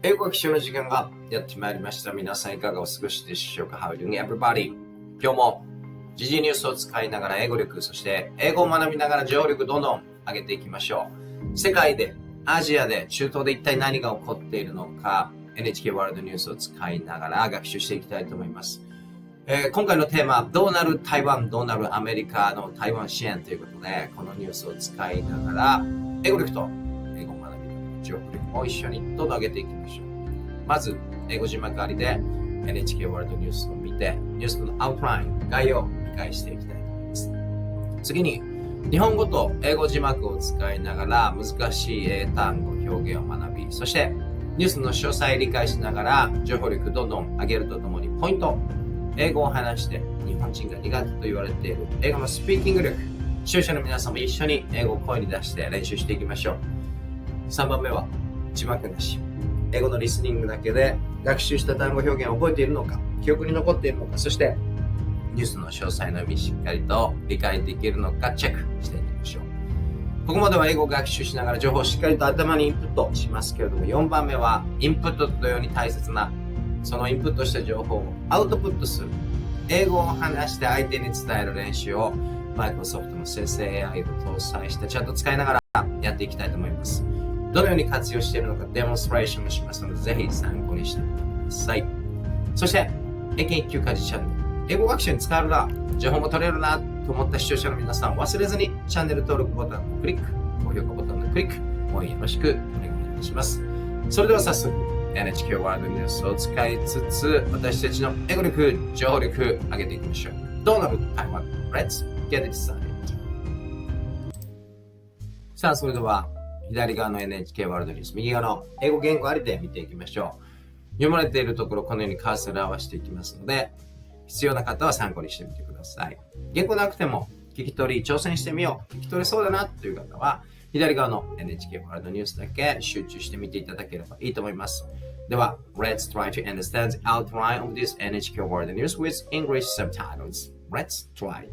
英語学習の時間がやってまいりました。皆さんいかがお過ごしでしょうか？ How are you doing, everybody? 今日も時事ニュースを使いながら英語力、そして英語を学びながら情報力どんどん上げていきましょう。世界で、アジアで、中東で一体何が起こっているのか、NHK ワールドニュースを使いながら学習していきたいと思います。今回のテーマ、どうなる台湾、どうなるアメリカの台湾支援ということで、このニュースを使いながら、英語力と英語を学びながら情報力も一緒にどんどん上げていきましょう。まず、英語字幕ありで NHK ワールドニュースを見て、ニュースのアウトライン、概要を理解していきたいと思います。次に、日本語と英語字幕を使いながら難しい英単語、表現を学び、そしてニュースの詳細を理解しながら情報力どんどん上げるとともにポイント、英語を話して日本人が苦手と言われている英語のスピーキング力、視聴者の皆さんも一緒に英語を声に出して練習していきましょう。3番目は字幕なし。英語のリスニングだけで学習した単語表現を覚えているのか、記憶に残っているのか、そしてニュースの詳細の意味しっかりと理解できるのかチェックしていきましょう。ここまでは英語を学習しながら情報をしっかりと頭にインプットしますけれども、4番目はインプットと同様に大切なそのインプットした情報をアウトプットする。英語を話して相手に伝える練習をマイクロソフトの生成 AI を搭載してちゃんと使いながらやっていきたいと思います。どのように活用しているのかデモンストレーションをしますので、ぜひ参考にしてみてください。そして、英検1級家事チャンネル。英語学習に使えるな、情報も取れるなと思った視聴者の皆さん、忘れずにチャンネル登録ボタンのクリック、高評価ボタンのクリック、応援よろしくお願いいたします。それでは早速、NHK ワールドニュースを使いつつ、私たちの英語力、情報力上げていきましょう。どうなる台湾 Let's get it started。さあ、それでは、左側の NHK ワールドニュース、右側の英語言語ありで見ていきましょう。読まれているところ、このようにカーソルを合わせていきますので、必要な方は参考にしてみてください。言語なくても聞き取り、挑戦してみよう、聞き取れそうだなという方は、左側の NHK ワールドニュースだけ集中してみていただければいいと思います。では、Let's try to understand the outline of this NHK World News with English subtitles. Let's try it.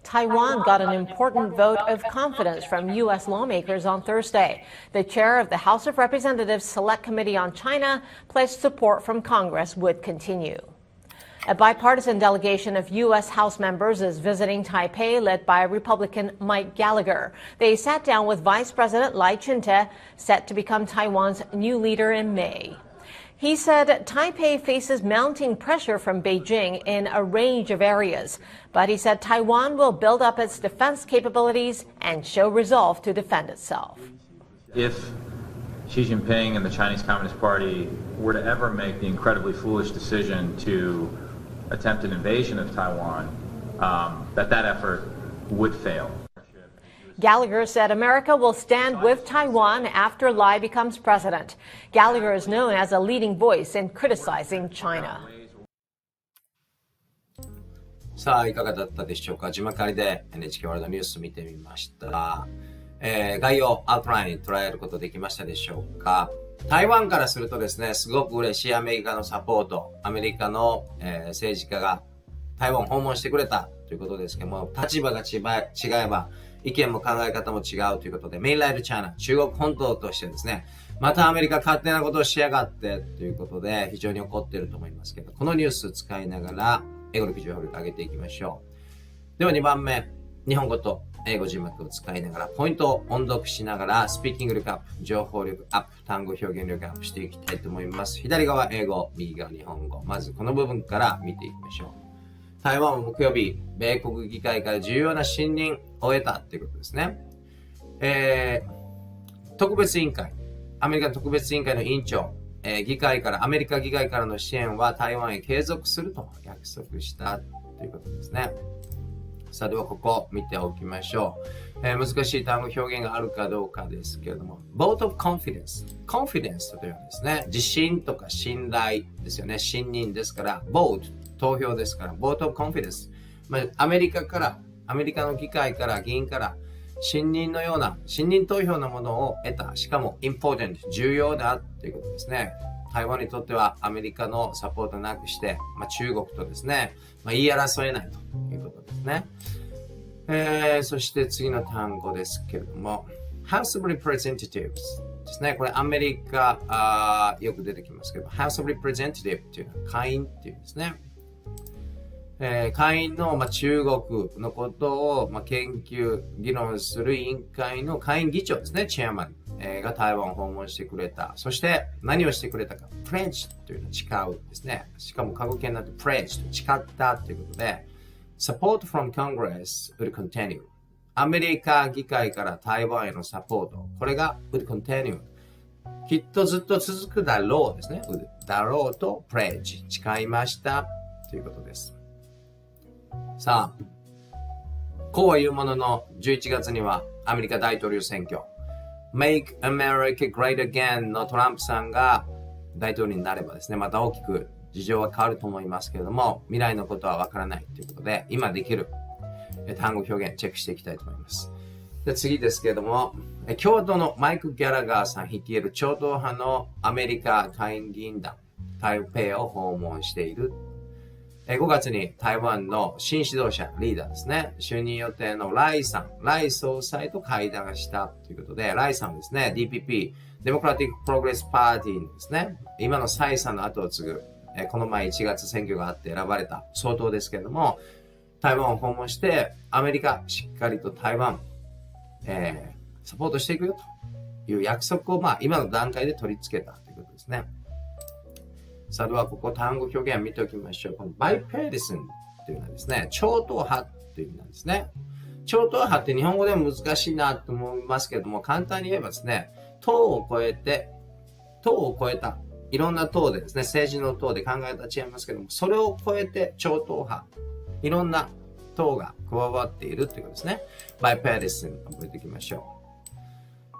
Taiwan got an important vote of confidence from U.S. lawmakers on Thursday. The chair of the House of Representatives Select Committee on China pledged support from Congress would continue. A bipartisan delegation of U.S. House members is visiting Taipei, led by Republican Mike Gallagher. They sat down with Vice President Lai Ching-te, set to become Taiwan's new leader in May. He said Taipei faces mounting pressure from Beijing in a range of areas, but he said Taiwan will build up its defense capabilities and show resolve to defend itself. If Xi Jinping and the Chinese Communist Party were to ever make the incredibly foolish decision to attempt an invasion of Taiwan, that effort would fail. Gallagher said America will stand with Taiwan after Lai becomes president. Gallagher is known as a leading voice in criticizing China. さあ、いかがだったでしょうか？字幕ありで NHK ワールドニュース見てみました。概要、アウトライン捉えることできましたでしょうか？台湾からするとですね、すごく嬉しいアメリカのサポート、アメリカの、政治家が台湾を訪問してくれたということですけども、立場が違えば、意見も考え方も違うということで、メインライトチャイナ、中国本島としてですね、またアメリカ勝手なことをしやがってということで、非常に怒っていると思いますけど、このニュース使いながら、英語力、情報力上げていきましょう。では2番目、日本語と英語字幕を使いながら、ポイントを音読しながら、スピーキング力アップ、情報力アップ、単語表現力アップしていきたいと思います。左側英語、右側日本語。まずこの部分から見ていきましょう。台湾は木曜日、米国議会から重要な信任を得たということですね。特別委員会、アメリカ特別委員会の委員長、アメリカ議会からの支援は台湾へ継続すると約束したということですね。さあ、ではここ見ておきましょう。難しい単語表現があるかどうかですけれども、vote of confidence というのはですね、自信とか信頼ですよね。信任ですから、vote、投票ですから、vote of confidence。アメリカの議会から、議員から、信任投票のものを得た。しかも、important、重要だということですね。台湾にとってはアメリカのサポートなくして、中国とですね、言い争えないということですね。そして次の単語ですけれども、House of Representatives ですね。これアメリカよく出てきますけど、House of Representative っていうのは下院っていうんですね。下院の、中国のことを、研究、議論する委員会の下院議長ですね、チェアマン、が台湾を訪問してくれた。そして何をしてくれたか、pledge というのを誓うですね。しかも過去形になって pledge と誓ったということで、support from Congress will continue。アメリカ議会から台湾へのサポート、これが will continue。きっとずっと続くだろうですね。だろうと pledge 誓いましたということです。さあ、こうは言うものの、11月にはアメリカ大統領選挙、Make America Great Again のトランプさんが大統領になればですね、また大きく事情は変わると思いますけれども、未来のことはわからないということで、今できる単語表現チェックしていきたいと思います。で、次ですけれども、共和党のマイク・ギャラガーさん率いる超党派のアメリカ下院議員団、台北を訪問している。5月に台湾の新指導者、リーダーですね、就任予定のライ総裁と会談したということで、ライさんはですね、DPP、デモクラティック・プログレス・パーティーのですね、今のサイさんの後を継ぐ、この前1月選挙があって選ばれた総統ですけれども、台湾を訪問して、アメリカ、しっかりと台湾、サポートしていくよという約束を、今の段階で取り付けたということですね。さあ、ではここ単語表現を見ておきましょう。このバイパーティスンというのはですね、超党派という意味なんですね。超党派って日本語でも難しいなと思いますけれども、簡単に言えばですね、党を超えた、いろんな党でですね、政治の党で考え方は違いますけども、それを超えて超党派、いろんな党が加わっているということですね。バイパーティスン覚えておきましょう。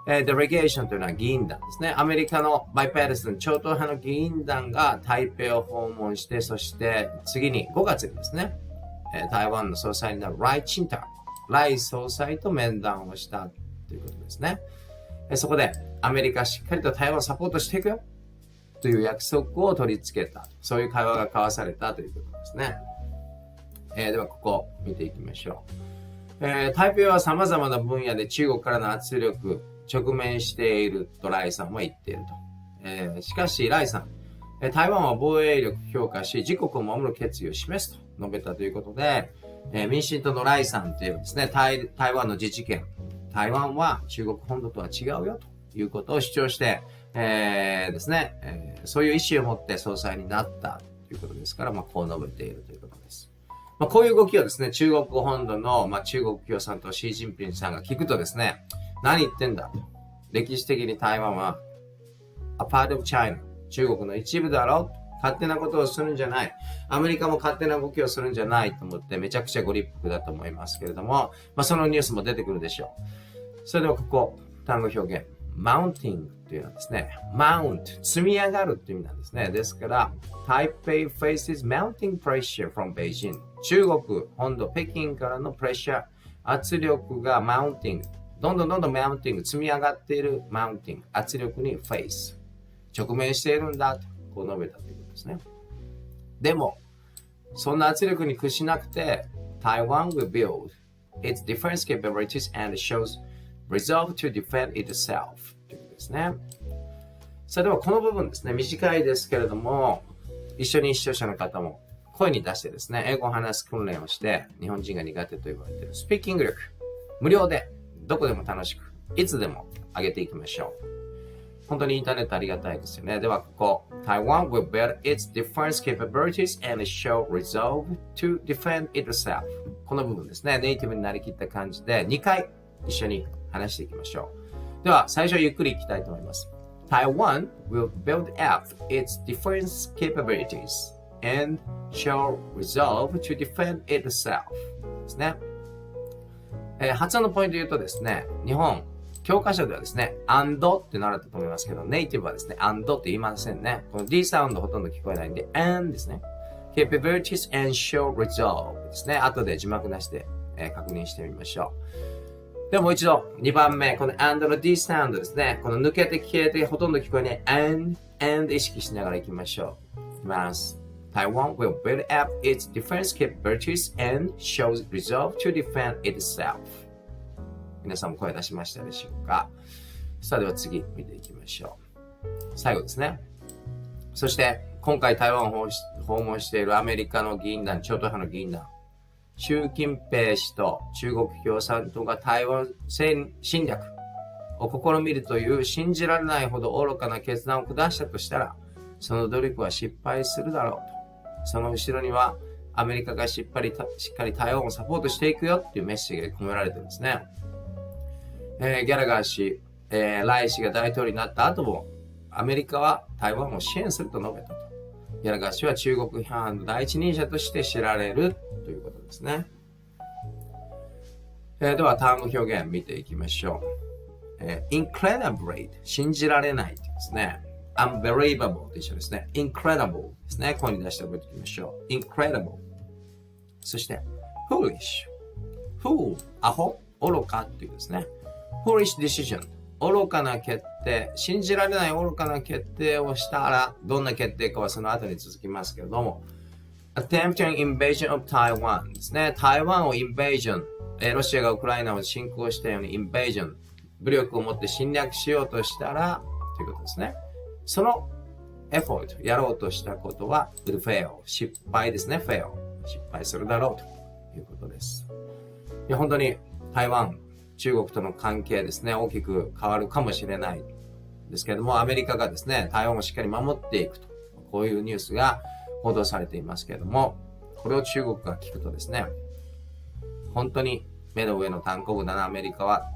デレゲーションというのは議員団ですね。アメリカのバイパーティスン超党派の議員団が台北を訪問して、そして次に5月にですね、台湾の総裁になるライ総裁と面談をしたということですね。そこでアメリカしっかりと台湾をサポートしていくよという約束を取り付けた。そういう会話が交わされたということですね。ではここ見ていきましょう。台北は様々な分野で中国からの圧力直面しているとライさんは言っていると。しかしライさん、台湾は防衛力強化し自国を守る決意を示すと述べたということで、民進党のライさんというですね、台湾の自治権、台湾は中国本土とは違うよということを主張して、ですね、そういう意思を持って総裁になったということですから、こう述べているということです。こういう動きをですね、中国本土の、中国共産党シー・ジンピンさんが聞くとですね、何言ってんだと。歴史的に台湾は a part of China、中国の一部だろう。勝手なことをするんじゃない。アメリカも勝手な動きをするんじゃないと思ってめちゃくちゃご立腹だと思いますけれども、そのニュースも出てくるでしょう。それではここ、単語表現。mounting というのはですね、mount、積み上がるという意味なんですね。ですから、Taipei faces mounting pressure from Beijing。中国本土北京からのプレッシャー、圧力が mounting。どんどんマウンティング、積み上がっているマウンティング、圧力に face、直面しているんだと、こう述べたということですね。でも、そんな圧力に屈しなくて、Taiwan will build its defense capabilities and shows resolve to defend itself ということですね。それではこの部分ですね、短いですけれども、一緒に視聴者の方も声に出してですね、英語を話す訓練をして、日本人が苦手と言われているスピーキング力、無料で、どこでも楽しく、いつでも上げていきましょう。本当にインターネットありがたいですよね。ではここ、Taiwan will build its defense capabilities and show resolve to defend itself。この部分ですね、ネイティブになりきった感じで2回一緒に話していきましょう。では最初ゆっくりいきたいと思います。Taiwan will build up its defense capabilities and show resolve to defend itself。ですね。発音のポイント言うとですね、日本、教科書ではですね、and って習ったと思いますけど、ネイティブはですね、and って言いませんね。この D サウンドほとんど聞こえないんで、and ですね。capabilities and show resolve ですね。後で字幕なしで、確認してみましょう。ではもう一度、2番目、この and の D サウンドですね。この抜けて消えてほとんど聞こえない and 意識しながら行きましょう。いきます。Taiwan will build up its defense capabilities and shows resolve to defend itself. 皆さんも声出しましたでしょうか。さあでは次見ていきましょう。最後ですね。そして今回台湾を訪問しているアメリカの議員団、超党派の議員団、習近平氏と中国共産党が台湾侵略を試みるという信じられないほど愚かな決断を下したとしたら、その努力は失敗するだろうと。その後ろにはアメリカがしっかり台湾をサポートしていくよっていうメッセージが込められてるんですね。ギャラガー氏、ライ氏が大統領になった後もアメリカは台湾を支援すると述べたと。ギャラガー氏は中国批判の第一人者として知られるということですね。では単語表現見ていきましょう。incredible 信じられないですね。unbelievable と一緒ですね。incredible ですね。声に出して覚えておきましょう。incredible。そして foolish。fool アホ愚かっていうですね。foolish decision 愚かな決定、信じられない愚かな決定をしたら、どんな決定かはその後に続きますけれども、attempting invasion of Taiwan ですね。台湾を invasion、ロシアがウクライナを侵攻したように invasion、武力を持って侵略しようとしたら、ということですね。その effort、やろうとしたことは will fail、失敗ですね。fail、失敗するだろうということです。いや、本当に台湾、中国との関係ですね、大きく変わるかもしれないですけれども、アメリカがですね、台湾をしっかり守っていくと、こういうニュースが報道されていますけれども、これを中国が聞くとですね、本当に目の上の単行部だな、アメリカは、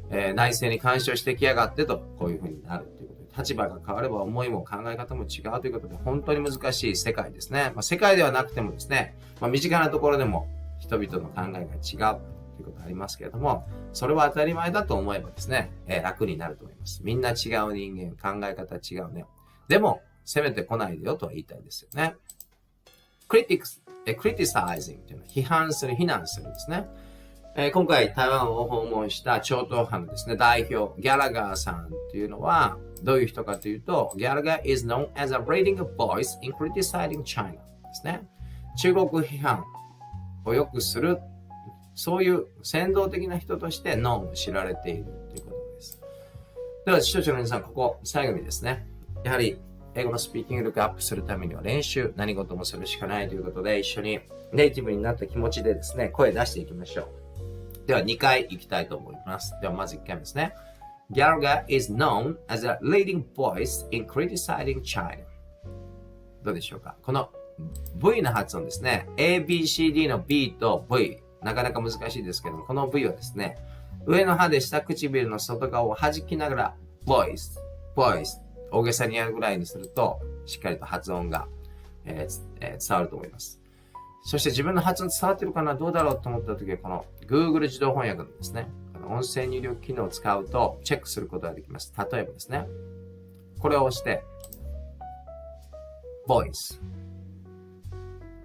内政に干渉してきやがってと、こういうふうになるということで、立場が変われば思いも考え方も違うということで、本当に難しい世界ですね。世界ではなくてもですね、身近なところでも人々の考えが違う。ということがありますけれども、それは当たり前だと思えばですね、楽になると思います。みんな違う人間、考え方違うね。でも、責めてこないでよとは言いたいですよね。criticizing というのは批判する、非難するですね。今回台湾を訪問した超党派のですね、代表、ギャラガーさんというのは、どういう人かというと、ギャラガー is known as a leading voice in criticizing China ですね。中国批判をよくするそういう先導的な人としてノンを知られているということです。では、視聴者の皆さん、ここ最後にですね、やはり英語のスピーキング力アップするためには練習、何事もするしかないということで、一緒にネイティブになった気持ちでですね、声出していきましょう。では、2回いきたいと思います。では、まず1回目ですね。Gallagher is known as a leading voice in criticizing China. どうでしょうか？この V の発音ですね。A、B、C、D の B と V。なかなか難しいですけども、この V はですね、上の歯で下唇の外側を弾きながら、voice、大げさにやるぐらいにすると、しっかりと発音が、伝わると思います。そして自分の発音伝わってるかな、どうだろうと思った時は、この Google 自動翻訳のですね、この音声入力機能を使うとチェックすることができます。例えばですね、これを押して、voice。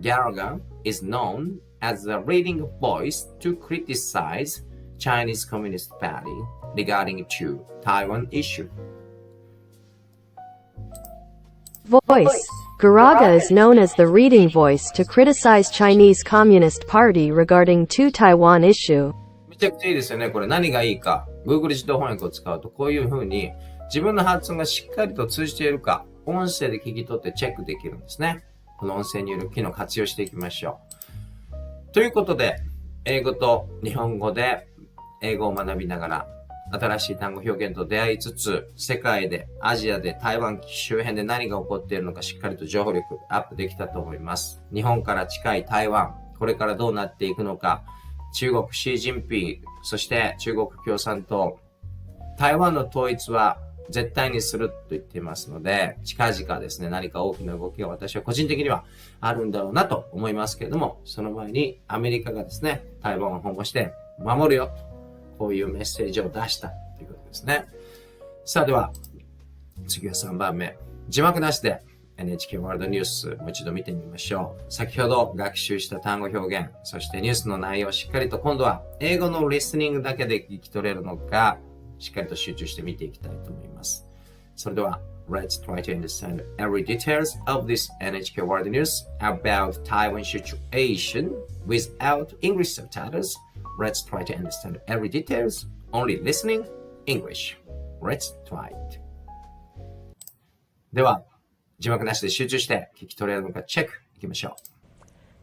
Gallagher is known as a leading voice to criticize Chinese Communist Party regarding to Taiwan issue. Voice. Garaga is known as the leading voice to criticize Chinese Communist Party regarding to Taiwan issue. めちゃくちゃいいですよね。これ何がいいか。Google 自動翻訳を使うとこういう風に自分の発音がしっかりと通じているか、音声で聞き取ってチェックできるんですね。この音声入力機能を活用していきましょう。ということで、英語と日本語で英語を学びながら、新しい単語表現と出会いつつ、世界で、アジアで、台湾周辺で何が起こっているのかしっかりと情報力アップできたと思います。日本から近い台湾、これからどうなっていくのか、中国シー・ジンピン、そして中国共産党、台湾の統一は絶対にすると言っていますので、近々ですね、何か大きな動きが私は個人的にはあるんだろうなと思いますけれども、その前にアメリカがですね、台湾を訪問して守るよと、こういうメッセージを出したということですね。さあでは、次は3番目。字幕なしで NHK ワールドニュースもう一度見てみましょう。先ほど学習した単語表現、そしてニュースの内容をしっかりと今度は英語のリスニングだけで聞き取れるのか、しっかりと集中して見ていきたいと思います。それでは、Let's try to understand every details of this NHK World News about Taiwan situation without English subtitles. Let's try to understand every details, only listening English. Let's try it. では、字幕なしで集中して聞き取れるのかチェックいきましょう。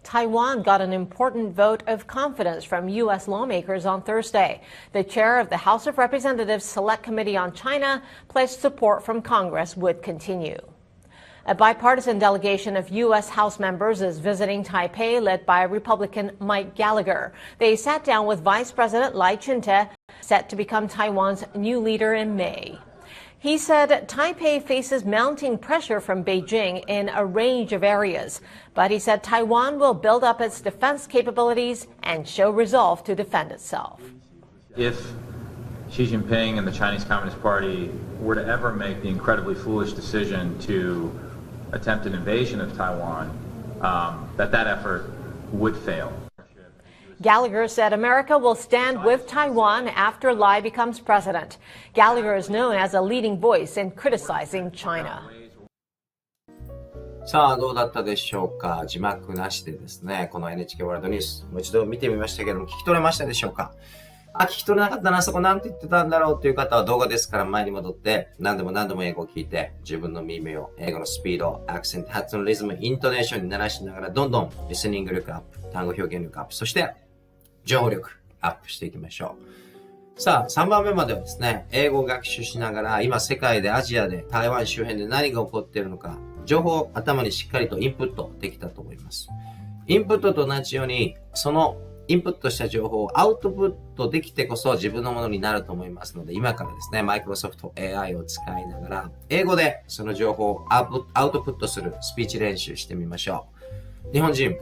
Taiwan got an important vote of confidence from U.S. lawmakers on Thursday. The chair of the House of Representatives Select Committee on China placed support from Congress would continue. A bipartisan delegation of U.S. House members is visiting Taipei, led by Republican Mike Gallagher. They sat down with Vice President Lai Ching-te, set to become Taiwan's new leader in May. He said Taipei faces mounting pressure from Beijing in a range of areas, but he said Taiwan will build up its defense capabilities and show resolve to defend itself. If Xi Jinping and the Chinese Communist Party were to ever make the incredibly foolish decision to attempt an invasion of Taiwan, that effort would fail. Gallagher said America will stand with Taiwan after Lai becomes president. Gallagher is known as a leading voice in criticizing China. さあ、どうだったでしょうか。字幕なしでですね、この NHK ワールドニュース、もう一度見てみましたけども、聞き取れましたでしょうか。聞き取れなかったな、そこなんて言ってたんだろうという方は動画ですから前に戻って、何度も英語を聞いて、自分の耳を英語のスピード、アクセント、発音、リズム、イントネーションに鳴らしながら、どんどんリスニング力アップ、単語表現力アップ、そして情報力アップしていきましょう。さあ、3番目まではですね、英語を学習しながら、今世界でアジアで台湾周辺で何が起こっているのか、情報を頭にしっかりとインプットできたと思います。インプットと同じように、そのインプットした情報をアウトプットできてこそ自分のものになると思いますので、今からですね、Microsoft AI を使いながら、英語でその情報をアウトプットするスピーチ練習してみましょう。日本人、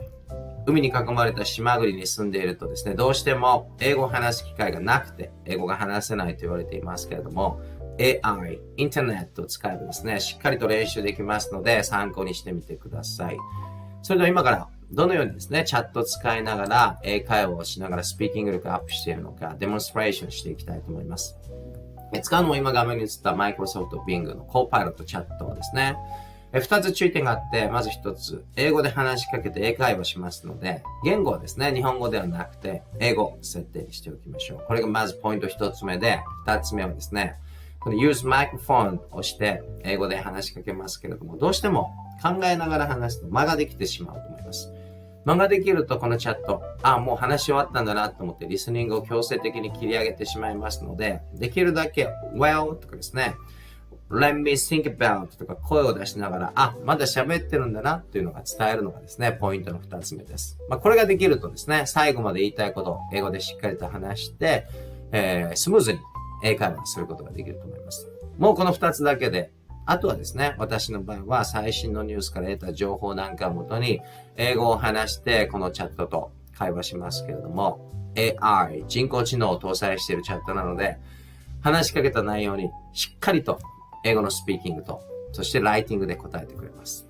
海に囲まれた島国に住んでいるとですね、どうしても英語を話す機会がなくて、英語が話せないと言われていますけれども、AI、インターネットを使えばですね、しっかりと練習できますので、参考にしてみてください。それでは今から、どのようにですね、チャットを使いながら、英会話をしながらスピーキング力をアップしているのか、デモンストレーションしていきたいと思います。使うのも今画面に映った Microsoft Bing の Copilot チャットですね。2つ注意点があって、まず1つ、英語で話しかけて英会話しますので、言語はですね、日本語ではなくて、英語を設定しておきましょう。これがまずポイント1つ目で、2つ目はですね、この Use Microphone をして英語で話しかけますけれども、どうしても考えながら話すと間ができてしまうと思います。間ができるとこのチャット、もう話し終わったんだなと思ってリスニングを強制的に切り上げてしまいますので、できるだけ Well とかですね、Let me think about とか声を出しながら、まだ喋ってるんだなっていうのが伝えるのがですね、ポイントの2つ目です。これができるとですね、最後まで言いたいことを英語でしっかりと話して、スムーズに英会話することができると思います。もうこの2つだけで、あとはですね、私の場合は最新のニュースから得た情報なんかをもとに英語を話してこのチャットと会話しますけれども、AI、人工知能を搭載しているチャットなので、話しかけた内容にしっかりと英語のスピーキングと、そしてライティングで答えてくれます。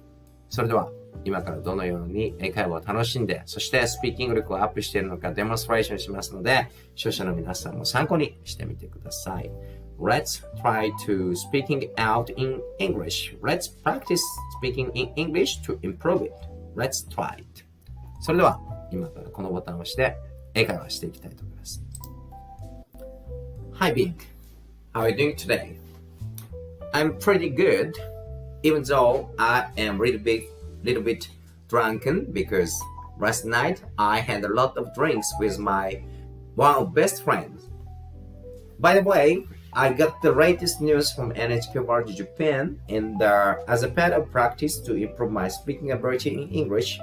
それでは、今からどのように英会話を楽しんで、そしてスピーキング力をアップしているのかデモンストレーションしますので、視聴者の皆さんも参考にしてみてください。Let's try to speaking out in English. Let's practice speaking in English to improve it. Let's try it. それでは、今からこのボタンを押して英会話していきたいと思います。Hi, Big. How are you doing today? I'm pretty good, even though I am little bit drunken because last night I had a lot of drinks with my one best friends. By the way, I got the latest news from NHK World Japan, and as a part of practice to improve my speaking ability in English,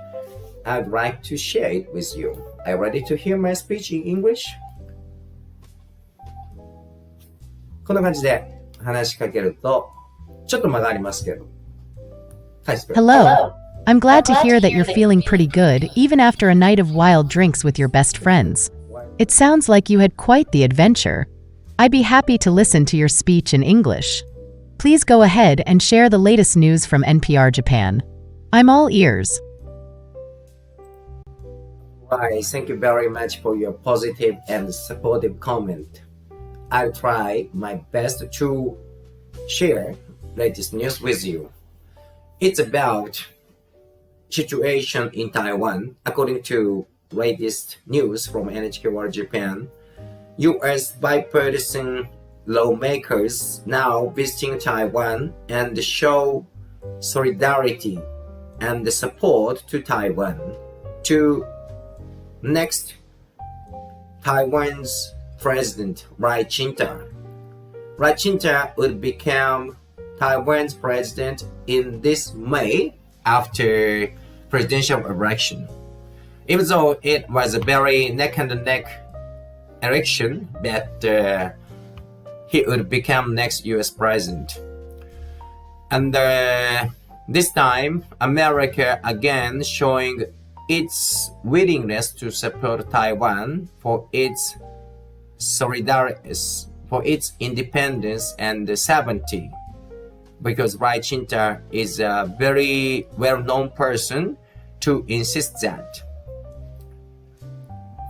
I'd like to share it with you. Are you ready to hear my speech in English? こんな感じで話しかけると、ちょっと間がありますけど。Hello. I'm glad to hear that you're feeling pretty good, even after a night of wild drinks with your best friends. It sounds like you had quite the adventure. I'd be happy to listen to your speech in English. Please go ahead and share the latest news from NPR Japan. I'm all ears. Why, thank you very much for your positive and supportive comment. I'll try my best to share latest news with you. It's about situation in Taiwan. According to latest news from NHK World Japan, U.S. bipartisan lawmakers now visiting Taiwan and show solidarity and support to Taiwan. To next, Taiwan's President Lai Ching-te. Lai Ching-te would become Taiwan's president in this May after presidential election. Even though it was a very neck-and-neck election, but he would become next U.S. president. And this time, America again showing its willingness to support Taiwan for its solidarity, for its independence and sovereignty, because Lai Ching-te is a very well-known person to insist that.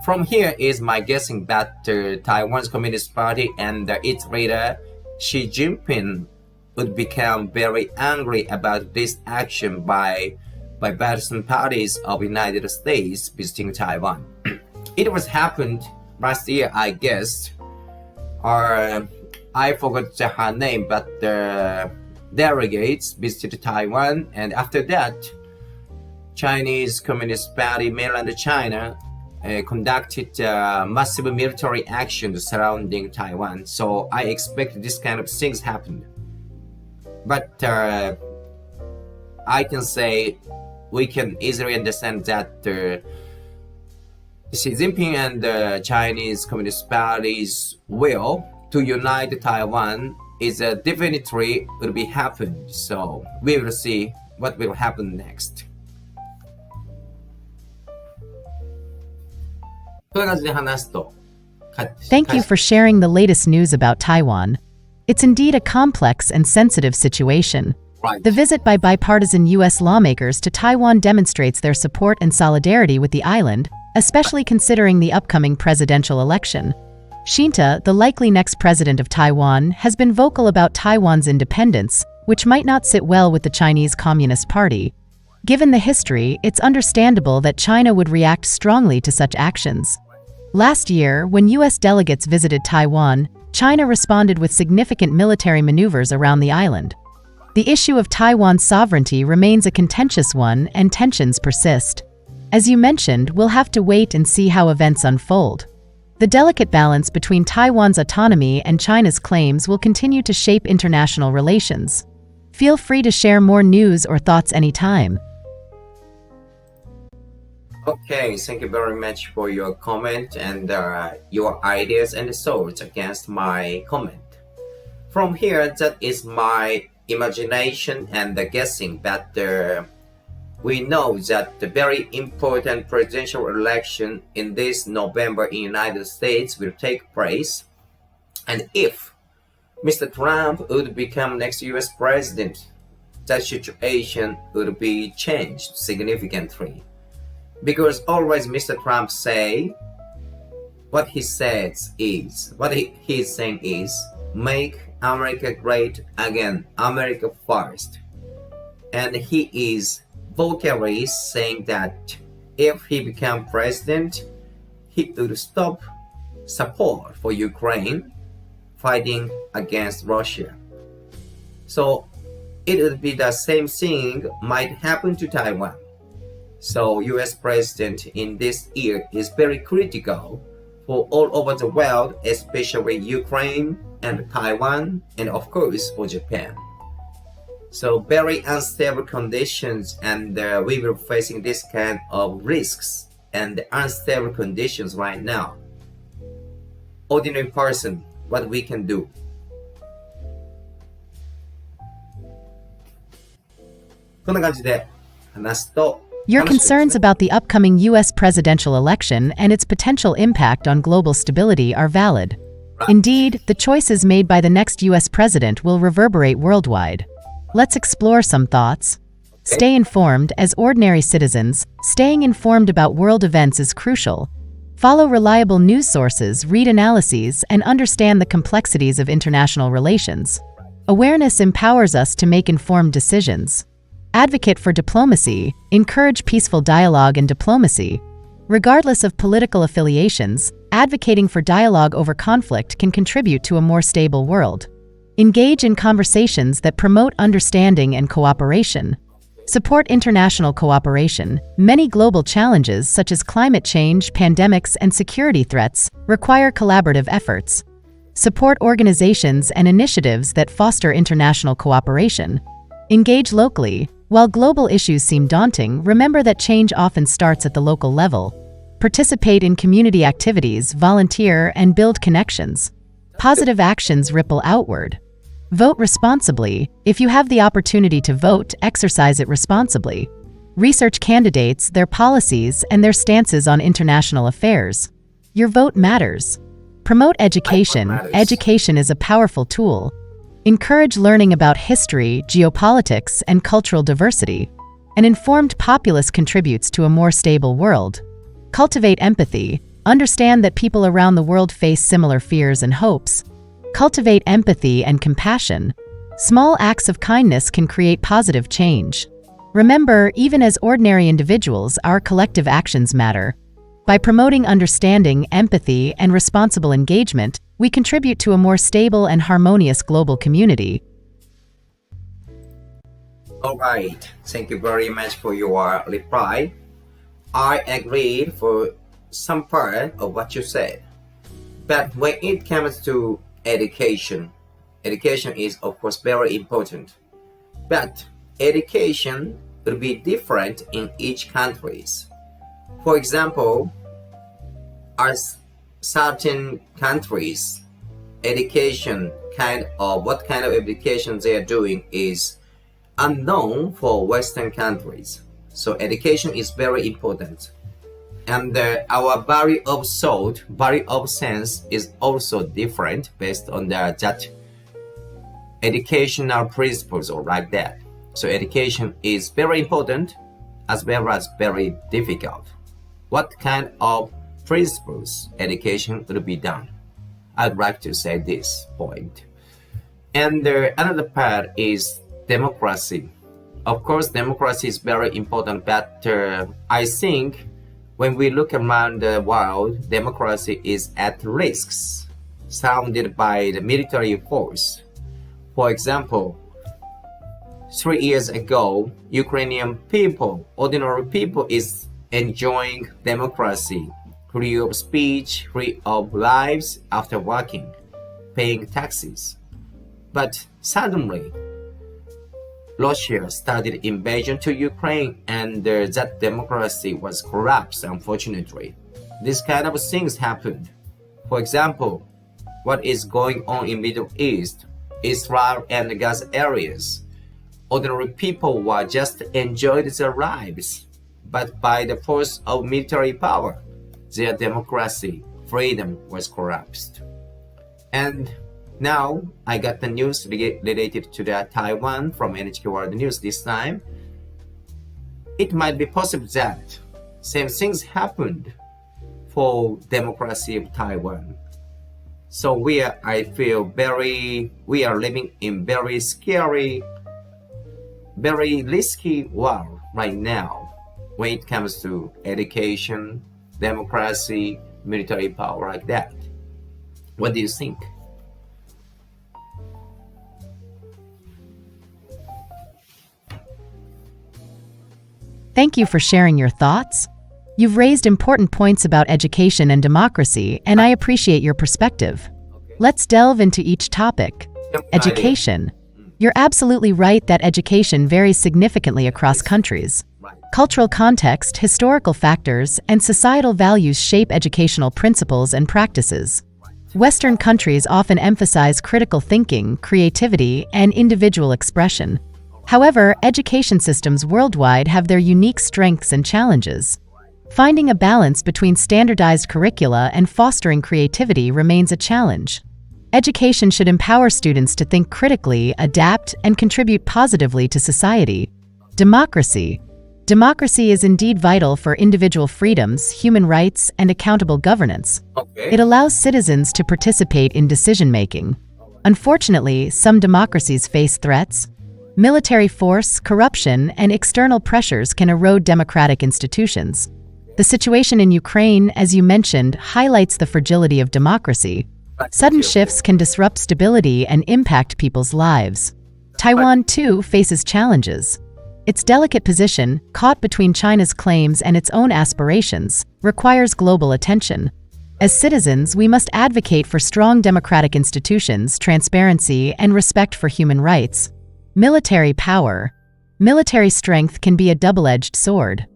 From here is my guessing that Taiwan's Communist Party and its leader Xi Jinping would become very angry about this action by bipartisan parties of the United States visiting Taiwan. It was happened last year, I guess, or I forgot her name, but the delegates visited Taiwan, and after that, Chinese Communist Party, mainland China, conducted massive military action surrounding Taiwan. So I expect this kind of things happen. But I can say we can easily understand that Xi Jinping and the Chinese Communist Party's will to unite Taiwan is definitely will be happen. So we will see what will happen next. こんな感じで話すと Thank you for sharing the latest news about Taiwan. It's indeed a complex and sensitive situation. Right. The visit by bipartisan U.S. lawmakers to Taiwan demonstrates their support and solidarity with the island, especially considering the upcoming presidential election. Xi-te, the likely next president of Taiwan, has been vocal about Taiwan's independence, which might not sit well with the Chinese Communist Party. Given the history, it's understandable that China would react strongly to such actions. Last year, when U.S. delegates visited Taiwan, China responded with significant military maneuvers around the island. The issue of Taiwan's sovereignty remains a contentious one, and tensions persist. As you mentioned, we'll have to wait and see how events unfold. The delicate balance between Taiwan's autonomy and China's claims will continue to shape international relations. Feel free to share more news or thoughts anytime. Okay, thank you very much for your comment and your ideas and thoughts against my comment. From here, that is my imagination and the guessing that we know that the very important presidential election in this November in the United States will take place. And if Mr. Trump would become next US president, that situation would be changed significantly. Because always Mr. Trump say, what he says is, what he is saying is, make America great again, America first. And he is vocally saying that if he become president, he would stop support for Ukraine fighting against Russia. So it would be the same thing might happen to Taiwan. So US president in this year is very critical for all over the world, especially Ukraine and Taiwan, and of course for Japan. So very unstable conditions, and we will facing this kind of risks and unstable conditions right now. Ordinary person, what we can do. こんな感じで話すと Your concerns about the upcoming U.S. presidential election and its potential impact on global stability are valid. Indeed, the choices made by the next U.S. president will reverberate worldwide. Let's explore some thoughts. Stay informed. As ordinary citizens, staying informed about world events is crucial. Follow reliable news sources, read analyses, and understand the complexities of international relations. Awareness empowers us to make informed decisions. Advocate for diplomacy. Encourage peaceful dialogue and diplomacy. Regardless of political affiliations, advocating for dialogue over conflict can contribute to a more stable world. Engage in conversations that promote understanding and cooperation. Support international cooperation. Many global challenges such as climate change, pandemics, and security threats require collaborative efforts. Support organizations and initiatives that foster international cooperation. Engage locally. While global issues seem daunting, remember that change often starts at the local level. Participate in community activities, volunteer, and build connections. Positive actions ripple outward. Vote responsibly. If you have the opportunity to vote, exercise it responsibly. Research candidates, their policies, and their stances on international affairs. Your vote matters. Promote education. Education is a powerful tool. Encourage learning about history, geopolitics, and cultural diversity. An informed populace contributes to a more stable world. Cultivate empathy. Understand that people around the world face similar fears and hopes. Cultivate empathy and compassion. Small acts of kindness can create positive change. Remember, even as ordinary individuals, our collective actions matter. By promoting understanding, empathy, and responsible engagement, we contribute to a more stable and harmonious global community. All right, thank you very much for your reply. I agreed for some part of what you said. But when it comes to education is of course very important. But education will be different in each countries. For example, as certain countries, education what kind of education they are doing is unknown for Western countries. So education is very important. And our value of thought, value of sense is also different based on that educational principles or like that. So education is very important as well as very difficult. What kind of principles education will be done? I'd like to say this point. And another part is democracy. Of course, democracy is very important, but I think when we look around the world, democracy is at risks surrounded by the military force. For example, 3 years ago, Ukrainian people, ordinary people, is enjoying democracy, free of speech, free of lives after working, paying taxes. But suddenly, Russia started invasion to Ukraine, and that democracy was collapsed, unfortunately. This kind of things happened. For example, what is going on in Middle East, Israel and the Gaza areas. Ordinary people were just enjoyed their lives, but by the force of military power, their democracy, freedom was collapsed. And now, I got the news related to Taiwan from NHK World News this time. It might be possible that same things happened for democracy of Taiwan. So I feel we are living in very scary, very risky world right now when it comes to education, democracy, military power like that. What do you think? Thank you for sharing your thoughts. You've raised important points about education and democracy, and I appreciate your perspective. Let's delve into each topic. Education. You're absolutely right that education varies significantly across countries. Cultural context, historical factors, and societal values shape educational principles and practices. Western countries often emphasize critical thinking, creativity, and individual expression. However, education systems worldwide have their unique strengths and challenges. Finding a balance between standardized curricula and fostering creativity remains a challenge. Education should empower students to think critically, adapt, and contribute positively to society. Democracy. Democracy is indeed vital for individual freedoms, human rights, and accountable governance. It allows citizens to participate in decision-making. Unfortunately, some democracies face threats. Military force, corruption, and external pressures can erode democratic institutions. The situation in Ukraine, as you mentioned, highlights the fragility of democracy. Sudden shifts can disrupt stability and impact people's lives. Taiwan, too, faces challenges. Its delicate position, caught between China's claims and its own aspirations, requires global attention. As citizens, we must advocate for strong democratic institutions, transparency, and respect for human rights. Military power. Military strength can be a double-edged sword.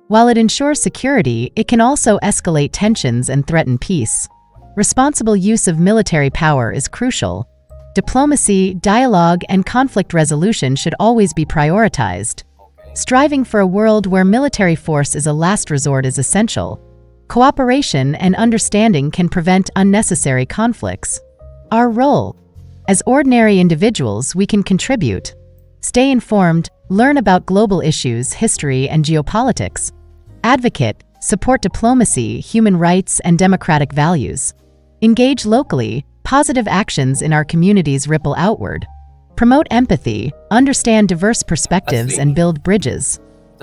While it ensures security, it can also escalate tensions and threaten peace. Responsible use of military power is crucial. Diplomacy, dialogue, and conflict resolution should always be prioritized. Striving for a world where military force is a last resort is essential. Cooperation and understanding can prevent unnecessary conflicts. Our role. As ordinary individuals, we can contribute. Stay informed, learn about global issues, history, and geopolitics. Advocate, support diplomacy, human rights, and democratic values. Engage locally, positive actions in our communities ripple outward. Promote empathy, understand diverse perspectives, and build bridges.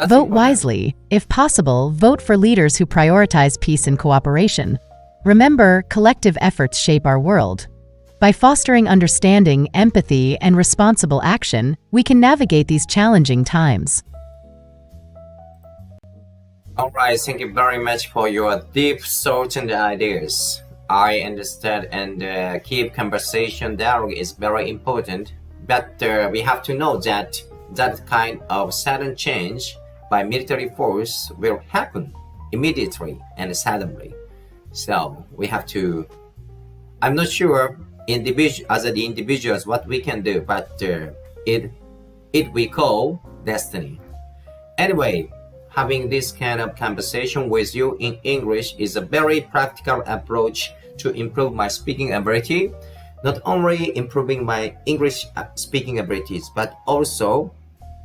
Vote wisely. If possible, vote for leaders who prioritize peace and cooperation. Remember, collective efforts shape our world. By fostering understanding, empathy, and responsible action, we can navigate these challenging times. All right, thank you very much for your deep thoughts and ideas. I understand, and keep conversation dialogue is very important, but we have to know that that kind of sudden change by military force will happen immediately and suddenly. So we have to, I'm not sure as the individuals what we can do, but it we call destiny. Anyway, having this kind of conversation with you in English is a very practical approach to improve my speaking ability. Not only improving my English speaking abilities, but also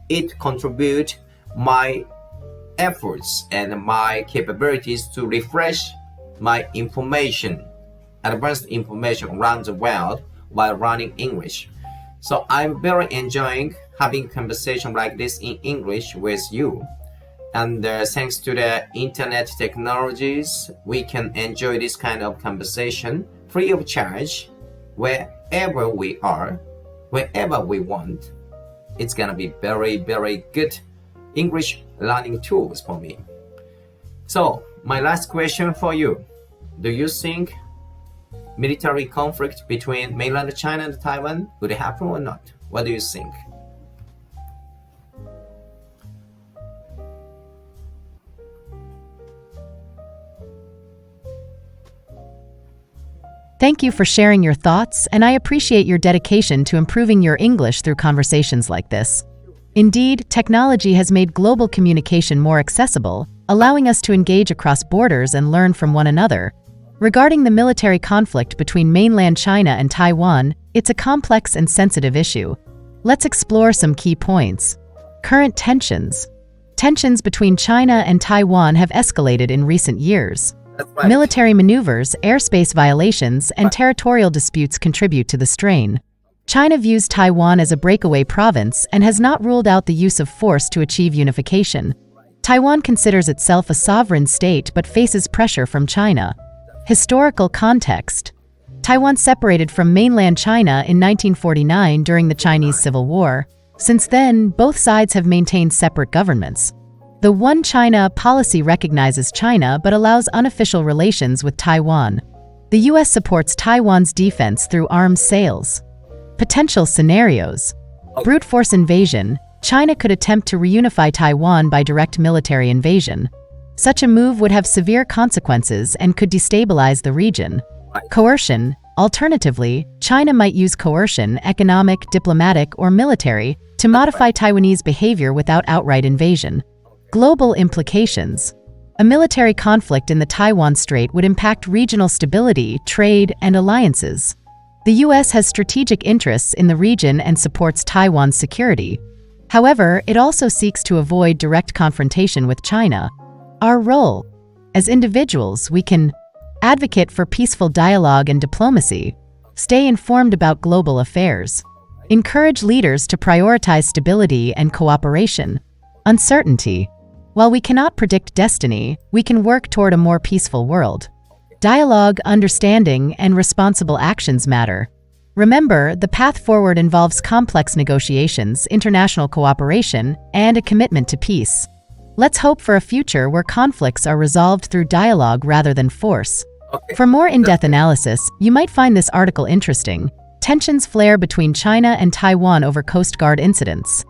it contributes my efforts and my capabilities to refresh my information, advanced information around the world while learning English. So I'm very enjoying having conversation like this in English with you. And thanks to the internet technologies, we can enjoy this kind of conversation free of charge wherever we are, wherever we want. It's gonna be very, very good English learning tools for me. So, my last question for you. Do you think military conflict between mainland China and Taiwan would happen or not? What do you think? Thank you for sharing your thoughts, and I appreciate your dedication to improving your English through conversations like this. Indeed, technology has made global communication more accessible, allowing us to engage across borders and learn from one another. Regarding the military conflict between mainland China and Taiwan, it's a complex and sensitive issue. Let's explore some key points. Current tensions. Tensions between China and Taiwan have escalated in recent years. Right. Military maneuvers, airspace violations, and territorial disputes contribute to the strain. China views Taiwan as a breakaway province and has not ruled out the use of force to achieve unification. Taiwan considers itself a sovereign state but faces pressure from China. Historical context. Taiwan separated from mainland China in 1949 during the Chinese Civil War. Since then, both sides have maintained separate governments. The One China policy recognizes China but allows unofficial relations with Taiwan. The U.S. supports Taiwan's defense through arms sales. Potential scenarios. Brute force invasion. China could attempt to reunify Taiwan by direct military invasion. Such a move would have severe consequences and could destabilize the region. Coercion. Alternatively, China might use coercion, economic, diplomatic, or military, to modify Taiwanese behavior without outright invasion. Global implications. A military conflict in the Taiwan Strait would impact regional stability, trade, and alliances. The U.S. has strategic interests in the region and supports Taiwan's security. However, it also seeks to avoid direct confrontation with China. Our role. As individuals, we can advocate for peaceful dialogue and diplomacy, stay informed about global affairs, encourage leaders to prioritize stability and cooperation. Uncertainty. While we cannot predict destiny, we can work toward a more peaceful world. Dialogue, understanding, and responsible actions matter. Remember, the path forward involves complex negotiations, international cooperation, and a commitment to peace. Let's hope for a future where conflicts are resolved through dialogue rather than force. For more in-depth analysis, you might find this article interesting. Tensions flare between China and Taiwan over Coast Guard incidents.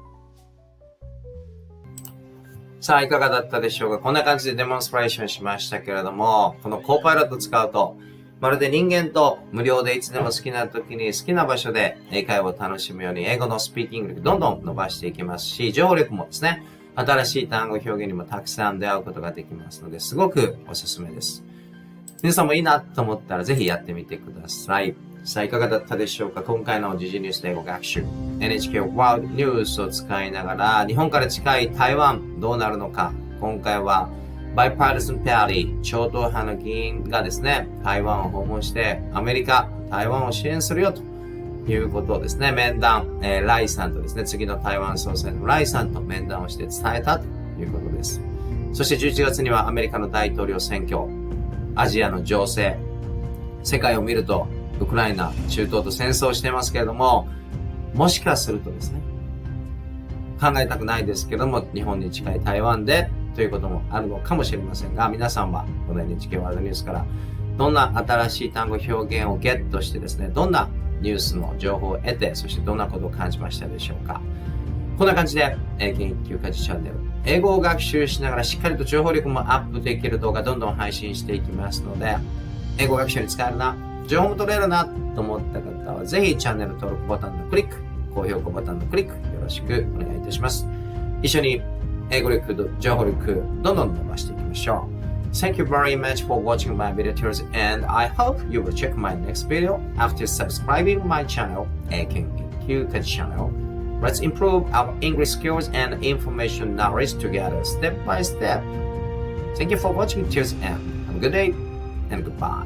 さあ、いかがだったでしょうか。こんな感じでデモンストレーションしましたけれども、このコーパイロット使うと、まるで人間と無料でいつでも好きな時に好きな場所で英会話を楽しむように英語のスピーキング力どんどん伸ばしていきますし、情報力もですね、新しい単語表現にもたくさん出会うことができますので、すごくおすすめです。皆さんもいいなと思ったらぜひやってみてください。さあ、いかがだったでしょうか。今回の時事ニュースで英語学習 NHK ワールドニュースを使いながら日本から近い台湾どうなるのか。今回はバイパーティサンパーティー超党派の議員がですね、台湾を訪問してアメリカ、台湾を支援するよということをですね、面談、ライさんとですね、次の台湾総裁のライさんと面談をして伝えたということです。そして11月にはアメリカの大統領選挙、アジアの情勢、世界を見るとウクライナ、中東と戦争してますけれども、もしかするとですね、考えたくないですけども、日本に近い台湾でということもあるのかもしれませんが、皆さんはこの NHK ワールドニュースからどんな新しい単語表現をゲットしてですね、どんなニュースの情報を得て、そしてどんなことを感じましたでしょうか。こんな感じで、研究家事チャンネル、英語を学習しながらしっかりと情報力もアップできる動画どんどん配信していきますので、英語学習に使えるな、情報も取れるなと思った方は、ぜひチャンネル登録ボタンのクリック、高評価ボタンのクリック、よろしくお願いいたします。一緒に英語力、情報力、どんどん伸ばしていきましょう。Thank you very much for watching my video tours, and I hope you will check my next video after subscribing my channel, 英検研究家channel. Let's improve our English skills and information knowledge together, step by step. Thank you for watching till the end. Have a good day and goodbye.